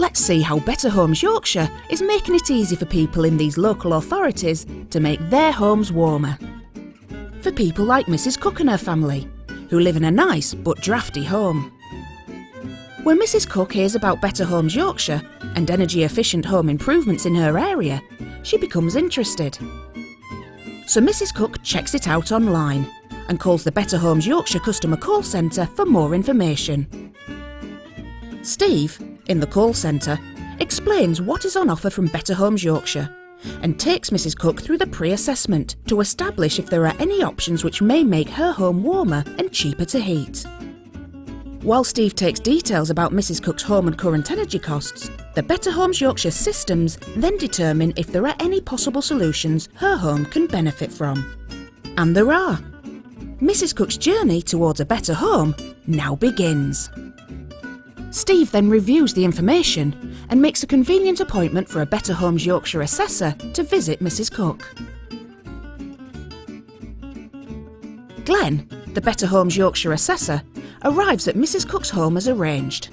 Let's see how Better Homes Yorkshire is making it easy for people in these local authorities to make their homes warmer. For people like Mrs Cook and her family, who live in a nice but drafty home. When Mrs Cook hears about Better Homes Yorkshire and energy-efficient home improvements in her area, she becomes interested. So Mrs Cook checks it out online and calls the Better Homes Yorkshire customer call centre for more information. Steve, in the call centre, explains what is on offer from Better Homes Yorkshire and takes Mrs Cook through the pre-assessment to establish if there are any options which may make her home warmer and cheaper to heat. While Steve takes details about Mrs Cook's home and current energy costs, the Better Homes Yorkshire systems then determine if there are any possible solutions her home can benefit from. And there are. Mrs Cook's journey towards a better home now begins. Steve then reviews the information and makes a convenient appointment for a Better Homes Yorkshire assessor to visit Mrs Cook. Glenn, the Better Homes Yorkshire assessor, arrives at Mrs Cook's home as arranged.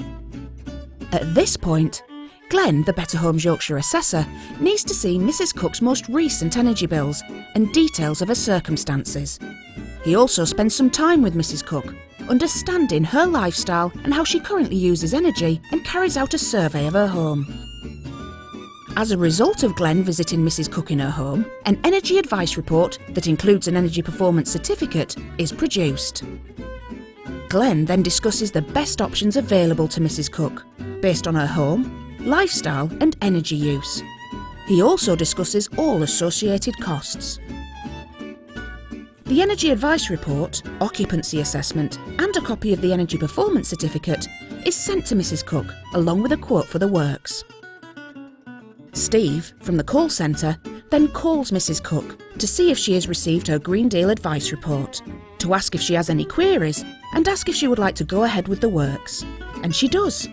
At this point, Glenn, the Better Homes Yorkshire assessor, needs to see Mrs Cook's most recent energy bills and details of her circumstances. He also spends some time with Mrs Cook, understanding her lifestyle and how she currently uses energy, and carries out a survey of her home. As a result of Glenn visiting Mrs Cook in her home, an energy advice report that includes an energy performance certificate is produced. Glenn then discusses the best options available to Mrs Cook, based on her home, lifestyle and energy use. He also discusses all associated costs. The Energy Advice Report, Occupancy Assessment and a copy of the Energy Performance Certificate is sent to Mrs Cook along with a quote for the works. Steve, from the call centre, then calls Mrs Cook to see if she has received her Green Deal Advice Report, to ask if she has any queries and ask if she would like to go ahead with the works. And she does.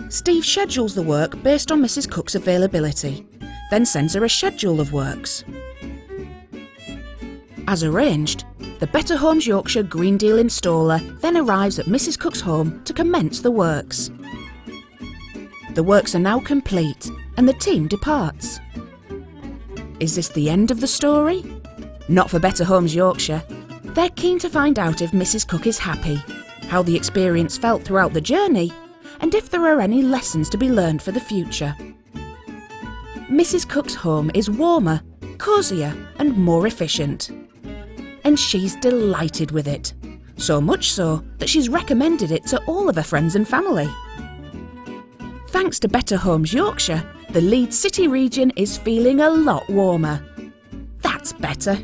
Steve schedules the work based on Mrs Cook's availability, then sends her a schedule of works. As arranged, the Better Homes Yorkshire Green Deal installer then arrives at Mrs Cook's home to commence the works. The works are now complete and the team departs. Is this the end of the story? Not for Better Homes Yorkshire. They're keen to find out if Mrs Cook is happy, how the experience felt throughout the journey, and if there are any lessons to be learned for the future. Mrs Cook's home is warmer, cosier and more efficient. And she's delighted with it. So much so that she's recommended it to all of her friends and family. Thanks to Better Homes Yorkshire, the Leeds City region is feeling a lot warmer. That's better.